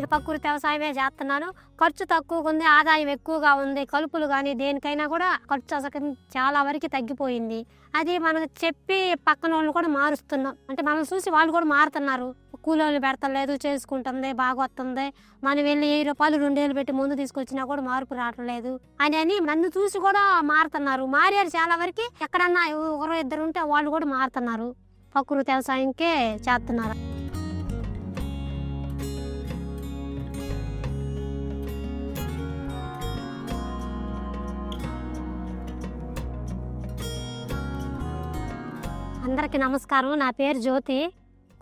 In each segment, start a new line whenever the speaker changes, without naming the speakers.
ఇక ప్రకృతి వ్యవసాయమే చేస్తున్నాను. ఖర్చు తక్కువగా ఉంది, ఆదాయం ఎక్కువగా ఉంది. కలుపులు కానీ దేనికైనా కూడా ఖర్చు అసలు చాలా వరకు తగ్గిపోయింది. అది మనకు చెప్పి పక్కన వాళ్ళని కూడా మారుస్తున్నాం. అంటే మనం చూసి వాళ్ళు కూడా మారుతున్నారు. కూలోళ్ళు పెడతలేదు, చేసుకుంటుంది, బాగా వస్తుంది. మనం వెళ్ళి 1000 రూపాయలు 2000 పెట్టి ముందు తీసుకొచ్చినా కూడా మార్పు రావట్లేదు అని నన్ను చూసి కూడా మారుతున్నారు. మారారు చాలా వరకు. ఎక్కడన్నా ఒకరు ఇద్దరు ఉంటే వాళ్ళు కూడా మారుతున్నారు. ప్రకృతి వ్యవసాయంకే చేస్తున్నారు. అందరికీ నమస్కారం. నా పేరు జ్యోతి.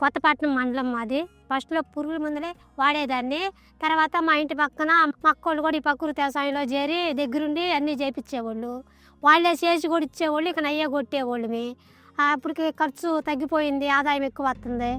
కొత్తపట్నం మండలం మాది. ఫస్ట్లో పురుగుల మందులే వాడేదాన్ని. తర్వాత మా ఇంటి పక్కన మక్కోళ్ళు కూడా ఈ ప్రకృతి వ్యవసాయంలో చేరి దగ్గరుండి అన్నీ చేయించేవాళ్ళు. వాళ్ళే చేసి కూడా ఇచ్చేవాళ్ళు, ఇక నయ్యే కొట్టేవాళ్ళమి. అప్పటికి ఖర్చు తగ్గిపోయింది, ఆదాయం ఎక్కువ వస్తుంది.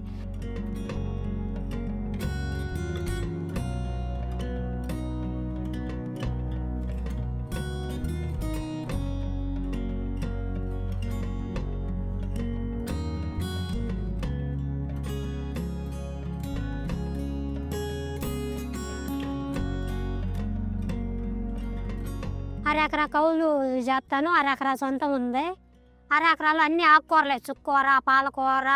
అరెకరా కౌలు చేస్తాను, అరెకరా సొంతం ఉంది. అరెకరాలు అన్ని ఆకుకూరలే, చుక్కూర, పాలకూర,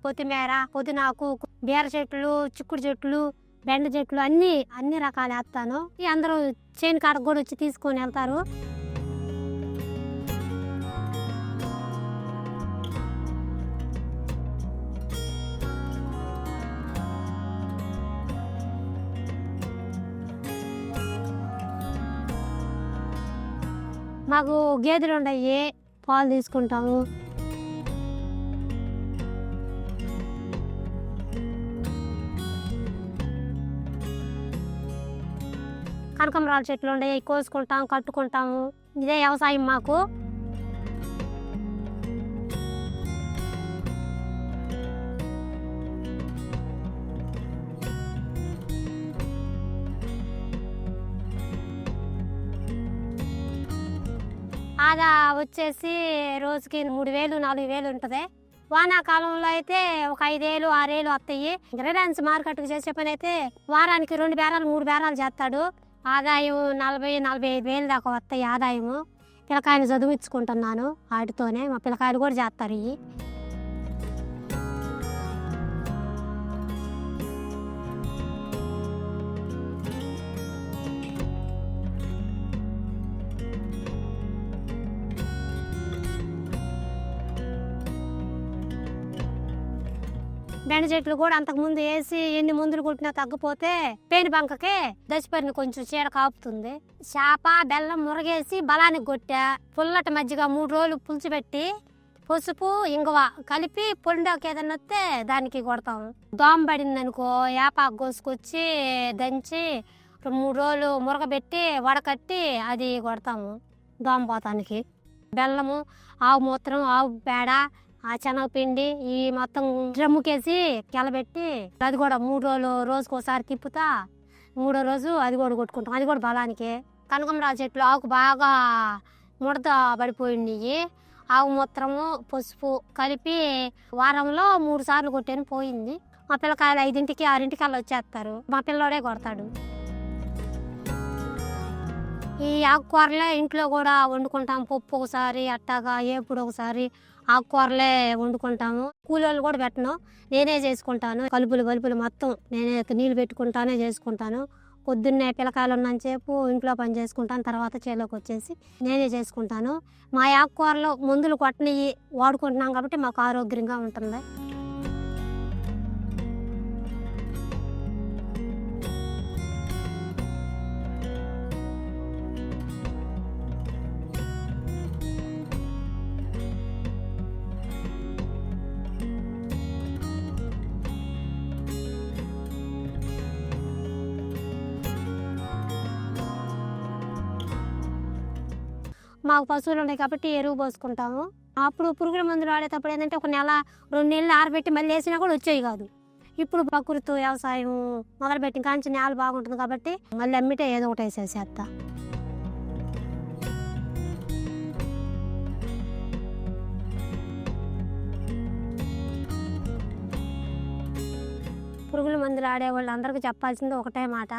కొత్తిమీర, పుదీనాకు, బీర చెట్లు, చిక్కుడు చెట్లు, బెండ చెట్లు అన్ని రకాలు వేస్తాను. అందరూ చేను కాడకు కూడా వచ్చి తీసుకొని వెళ్తారు. మాకు గేదెలు ఉన్నాయి, పాలు తీసుకుంటాము. కనకాంబరాల చెట్లు ఉన్నాయి, కోసుకుంటాం, కట్టుకుంటాము. ఇదే వ్యవసాయం మాకు. ఆదా వచ్చేసి రోజుకి 3000 4000 ఉంటుంది. వానాకాలంలో అయితే ఒక 5000 6000 వస్తాయి. రిలయన్స్ మార్కెట్కి చేసే పని అయితే వారానికి 2 బేరాలు 3 బేరాలు చేస్తాడు. ఆదాయం 40,000-45,000 దాకా వస్తాయి ఆదాయము. పిల్లకాయలు చదివించుకుంటున్నాను వాటితోనే. మా పిల్లకాయలు కూడా చేస్తారు. ఇవి బెండ చెట్లు కూడా అంతకుముందు వేసి ఎన్ని మందులు కొట్టినా తగ్గిపోతే పేను బంకకే దశపరిని కొంచెం చీడ కాపుతుంది. చేప బెల్లం మురగేసి బలానికి కొట్టా. పుల్లటి మజ్జిగ 3 రోజులు పులుచుపెట్టి పసుపు ఇంగువ కలిపి పొండాకి ఏదన్నా వస్తే దానికి కొడతాము. దోమ పడింది అనుకో, వేపాకు కోసుకొచ్చి దంచి 3 రోజులు మురగబెట్టి వడకట్టి అది కొడతాము దోమ పోతానికి. బెల్లము, ఆవు మూత్రం, ఆవు పేడ, ఆ శనగపిండి ఈ మొత్తం డ్రమ్ముకేసి కెలబెట్టి అది కూడా 3 రోజులు రోజుకోసారి తిప్పుతా. 3వ రోజు అది కూడా కొట్టుకుంటాం. అది కూడా బలానికే. కనకాంబరాల చెట్లు ఆకు బాగా ముడత పడిపోయినాయి. ఆవు మూత్రము పసుపు కలిపి వారంలో 3 సార్లు కొట్టాను, పోయింది. మా పిల్లకాయలు 5ంటికి 6ంటికి అలా వచ్చేస్తారు. మా పిల్లోడే కొడతాడు. ఈ ఆకుకూరలే ఇంట్లో కూడా వండుకుంటాం. పప్పు ఒకసారి, అట్టాగా ఎప్పుడు ఒకసారి ఆకుకూరలే వండుకుంటాము. కూలోళ్ళు కూడా పెట్టను, నేనే చేసుకుంటాను. కలుపులు మొత్తం నేనే నీళ్ళు పెట్టుకుంటానే చేసుకుంటాను. పొద్దున్నే పిల్లకాయలు ఉన్నంతసేపు ఇంట్లో పని చేసుకుంటాను. తర్వాత చేలోకి వచ్చేసి నేనే చేసుకుంటాను. మా ఆకుకూరలు మందులు కొట్టనివి వాడుకుంటున్నాం కాబట్టి మాకు ఆరోగ్యంగా ఉంటుంది. మాకు పశువులు ఉన్నాయి కాబట్టి ఎరువు పోసుకుంటాము. అప్పుడు పురుగుల మందులు వాడేటప్పుడు ఏంటంటే ఒక నెల 2 నెలలు ఆరబెట్టి మళ్ళీ వేసినా కూడా వచ్చేవి కాదు. ఇప్పుడు ప్రకృతి వ్యవసాయం మొదలుపెట్టిన కాంచి నేల బాగుంటుంది కాబట్టి మళ్ళీ అమ్మితే ఏదో ఒకటి వేసేసేస్తా. పురుగుల మందులు ఆడేవాళ్ళు అందరికీ చెప్పాల్సింది ఒకటే మాట,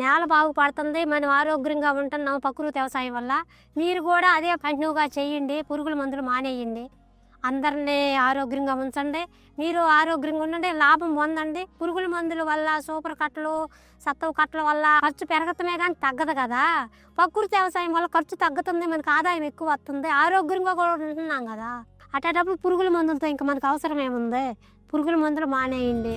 నేల బాగుపడుతుంది, మనం ఆరోగ్యంగా ఉంటున్నాం ప్రకృతి వ్యవసాయం వల్ల. మీరు కూడా అదే కంటిన్యూగా చేయండి, పురుగుల మందులు మానేయండి, అందరినీ ఆరోగ్యంగా ఉంచండి, మీరు ఆరోగ్యంగా ఉండండి, లాభం పొందండి. పురుగుల మందుల వల్ల సూపర్ కట్టలు సత్తవ కట్టల వల్ల ఖర్చు పెరగటమే కానీ తగ్గదు కదా. ప్రకృతి వ్యవసాయం వల్ల ఖర్చు తగ్గుతుంది, మనకు ఆదాయం ఎక్కువ వస్తుంది, ఆరోగ్యంగా కూడా ఉంటున్నాం కదా. అట్టేటప్పుడు పురుగుల మందులతో ఇంకా మనకు అవసరం ఏముంది? పురుగుల మందులు మానేయండి.